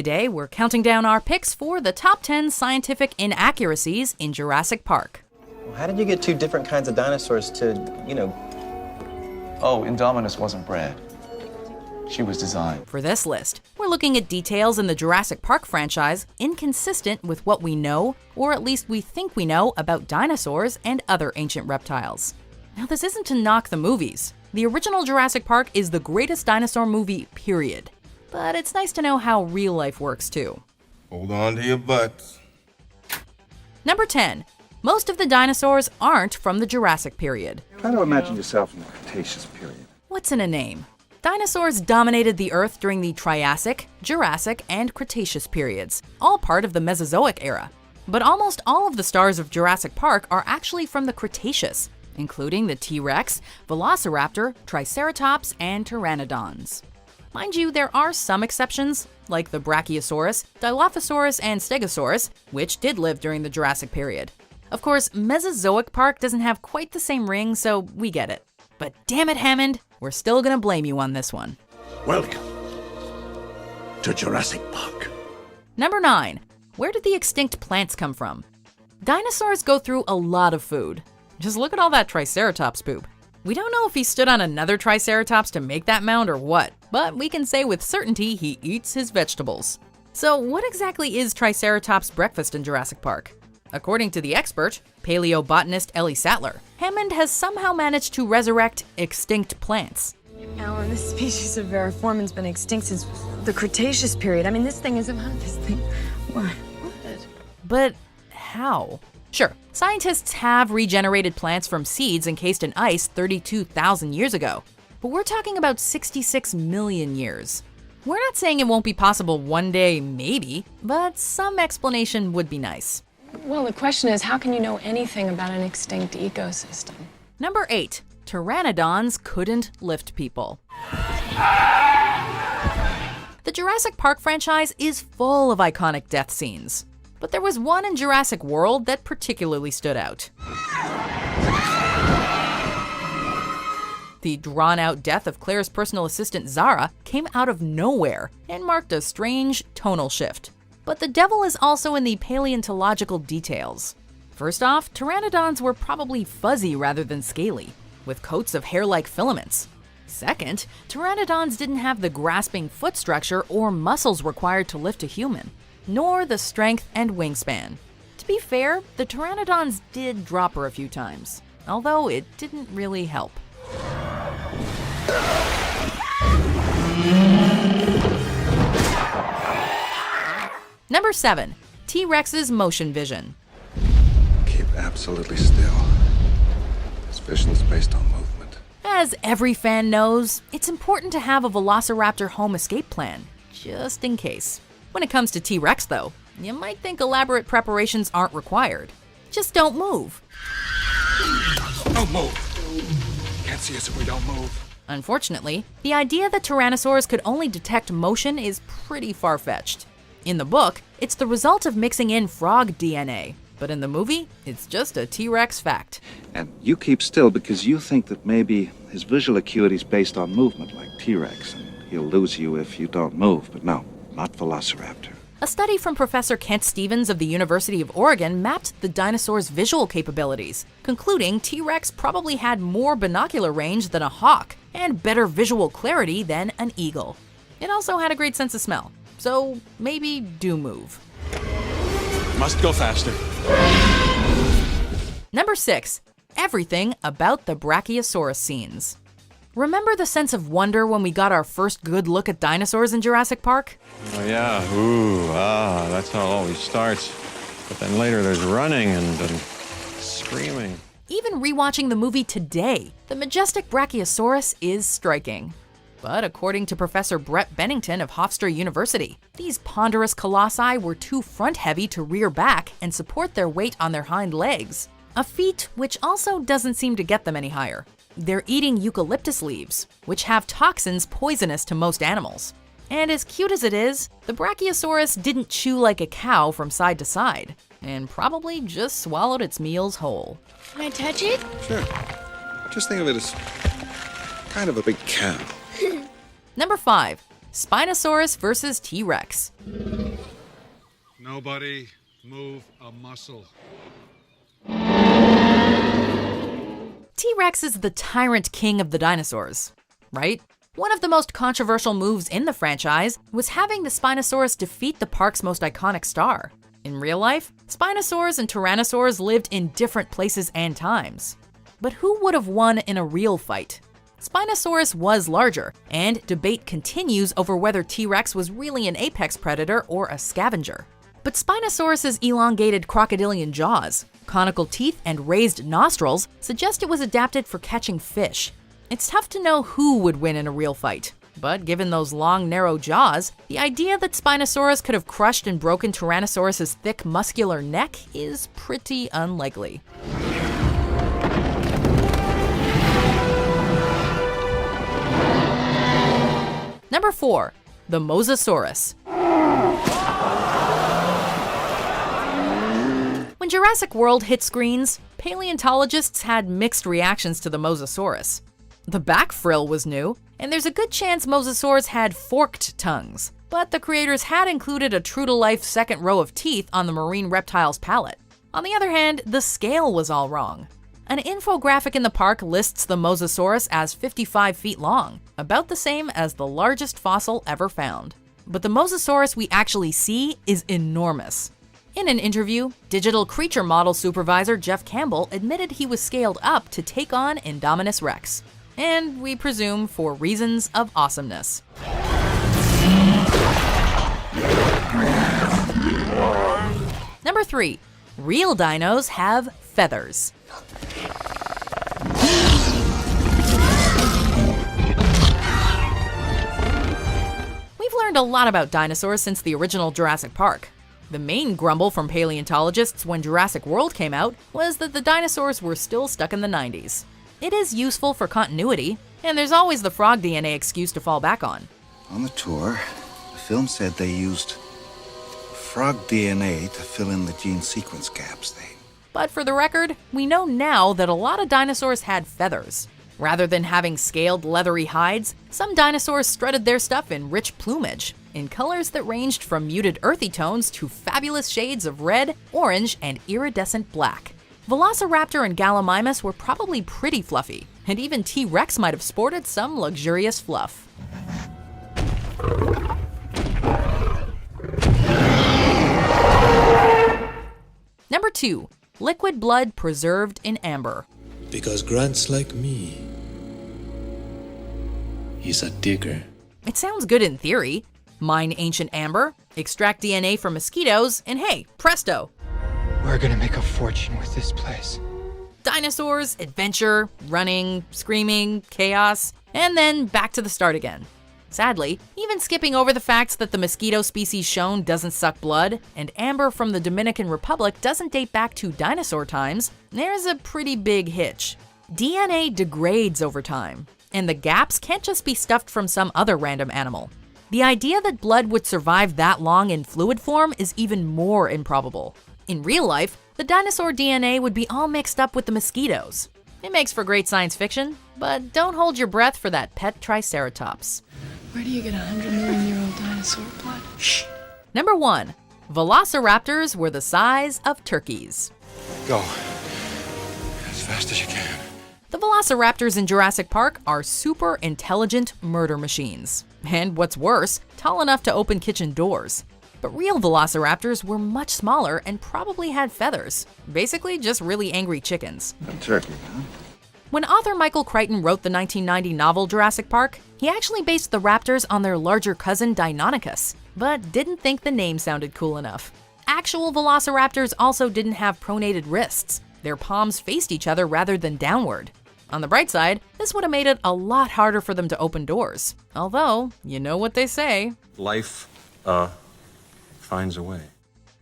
Today, we're counting down our picks for the top 10 scientific inaccuracies in Jurassic Park. How did you get two different kinds of dinosaurs to, Oh, Indominus wasn't bred. She was designed. For this list, we're looking at details in the Jurassic Park franchise inconsistent with what we know, or at least we think we know, about dinosaurs and other ancient reptiles. Now, this isn't to knock the movies. The original Jurassic Park is the greatest dinosaur movie, period. But it's nice to know how real life works too. Hold on to your butts. Number 10. Most of the dinosaurs aren't from the Jurassic period. Try to imagine yourself in the Cretaceous period. What's in a name? Dinosaurs dominated the Earth during the Triassic, Jurassic, and Cretaceous periods, all part of the Mesozoic era. But almost all of the stars of Jurassic Park are actually from the Cretaceous, including the T-Rex, Velociraptor, Triceratops, and Pteranodons. Mind you, there are some exceptions, like the Brachiosaurus, Dilophosaurus, and Stegosaurus, which did live during the Jurassic period. Of course, Mesozoic Park doesn't have quite the same ring, so we get it. But damn it, Hammond, we're still gonna blame you on this one. Welcome to Jurassic Park. Number 9. Where did the extinct plants come from? Dinosaurs go through a lot of food. Just look at all that Triceratops poop. We don't know if he stood on another Triceratops to make that mound or what, but we can say with certainty he eats his vegetables. So what exactly is Triceratops' breakfast in Jurassic Park? According to the expert, paleobotanist Ellie Sattler, Hammond has somehow managed to resurrect extinct plants. Alan, this species of Variformin's been extinct since the Cretaceous period. I mean, this thing isn't this thing. What? But how? Sure, scientists have regenerated plants from seeds encased in ice 32,000 years ago, but we're talking about 66 million years. We're not saying it won't be possible one day, maybe, but some explanation would be nice. Well, the question is, how can you know anything about an extinct ecosystem? Number 8. Pteranodons couldn't lift people. The Jurassic Park franchise is full of iconic death scenes, but there was one in Jurassic World that particularly stood out. The drawn-out death of Claire's personal assistant Zara came out of nowhere and marked a strange tonal shift. But the devil is also in the paleontological details. First off, Pteranodons were probably fuzzy rather than scaly, with coats of hair-like filaments. Second, Pteranodons didn't have the grasping foot structure or muscles required to lift a human, nor the strength and wingspan. To be fair, the Pteranodons did drop her a few times, although it didn't really help. Number 7. T-Rex's motion vision. Keep absolutely still. This vision is based on movement. As every fan knows, it's important to have a Velociraptor home escape plan, just in case. When it comes to T-Rex though, you might think elaborate preparations aren't required. Just don't move. Don't move. Can't see us if we don't move. Unfortunately, the idea that Tyrannosaurs could only detect motion is pretty far-fetched. In the book, it's the result of mixing in frog DNA, but in the movie, it's just a T-Rex fact. And you keep still because you think that maybe his visual acuity is based on movement, like T-Rex, and he'll lose you if you don't move. But no, not Velociraptor. A study from Professor Kent Stevens of the University of Oregon mapped the dinosaur's visual capabilities, concluding T-Rex probably had more binocular range than a hawk and better visual clarity than an eagle. It also had a great sense of smell, so maybe do move. Must go faster. Number 6. Everything about the Brachiosaurus scenes. Remember the sense of wonder when we got our first good look at dinosaurs in Jurassic Park? Oh yeah, that's how it always starts. But then later there's running and screaming. Even rewatching the movie today, the majestic Brachiosaurus is striking. But according to Professor Brett Bennington of Hofstra University, these ponderous colossi were too front-heavy to rear back and support their weight on their hind legs, a feat which also doesn't seem to get them any higher. They're eating eucalyptus leaves, which have toxins poisonous to most animals. And as cute as it is, the Brachiosaurus didn't chew like a cow from side to side, and probably just swallowed its meals whole. Can I touch it? Sure. Just think of it as kind of a big cow. Number 5. Spinosaurus versus T-Rex. Nobody move a muscle. T-Rex is the tyrant king of the dinosaurs, right? One of the most controversial moves in the franchise was having the Spinosaurus defeat the park's most iconic star. In real life, Spinosaurs and Tyrannosaurs lived in different places and times. But who would have won in a real fight? Spinosaurus was larger, and debate continues over whether T-Rex was really an apex predator or a scavenger. But Spinosaurus's elongated crocodilian jaws, conical teeth, and raised nostrils suggest it was adapted for catching fish. It's tough to know who would win in a real fight, but given those long, narrow jaws, the idea that Spinosaurus could have crushed and broken Tyrannosaurus's thick, muscular neck is pretty unlikely. Number 4. The Mosasaurus. When Jurassic World hit screens, paleontologists had mixed reactions to the Mosasaurus. The back frill was new, and there's a good chance mosasaurs had forked tongues, but the creators had included a true-to-life second row of teeth on the marine reptile's palate. On the other hand, the scale was all wrong. An infographic in the park lists the Mosasaurus as 55 feet long, about the same as the largest fossil ever found. But the Mosasaurus we actually see is enormous. In an interview, digital creature model supervisor Jeff Campbell admitted he was scaled up to take on Indominus Rex. And we presume for reasons of awesomeness. Number 3. Real dinos have feathers. We've learned a lot about dinosaurs since the original Jurassic Park. The main grumble from paleontologists when Jurassic World came out was that the dinosaurs were still stuck in the 90s. It is useful for continuity, and there's always the frog DNA excuse to fall back on. On the tour, the film said they used frog DNA to fill in the gene sequence gaps. But for the record, we know now that a lot of dinosaurs had feathers. Rather than having scaled, leathery hides, some dinosaurs strutted their stuff in rich plumage, in colors that ranged from muted earthy tones to fabulous shades of red, orange, and iridescent black. Velociraptor and Gallimimus were probably pretty fluffy, and even T-Rex might have sported some luxurious fluff. Number 2. Liquid blood preserved in amber. Because Grant's like me. He's a digger. It sounds good in theory. Mine ancient amber, extract DNA from mosquitoes, and hey, presto! We're gonna make a fortune with this place. Dinosaurs, adventure, running, screaming, chaos, and then back to the start again. Sadly, even skipping over the fact that the mosquito species shown doesn't suck blood, and amber from the Dominican Republic doesn't date back to dinosaur times, there's a pretty big hitch. DNA degrades over time, and the gaps can't just be stuffed from some other random animal. The idea that blood would survive that long in fluid form is even more improbable. In real life, the dinosaur DNA would be all mixed up with the mosquitoes. It makes for great science fiction, but don't hold your breath for that pet Triceratops. Where do you get 100-million-year-old dinosaur blood? Shh. Number 1. Velociraptors were the size of turkeys. Go. As fast as you can. The Velociraptors in Jurassic Park are super intelligent murder machines. And what's worse, tall enough to open kitchen doors. But real Velociraptors were much smaller and probably had feathers. Basically just really angry chickens. A turkey, huh? When author Michael Crichton wrote the 1990 novel Jurassic Park, he actually based the raptors on their larger cousin Deinonychus, but didn't think the name sounded cool enough. Actual Velociraptors also didn't have pronated wrists. Their palms faced each other rather than downward. On the bright side, this would have made it a lot harder for them to open doors. Although, you know what they say. Life, finds a way.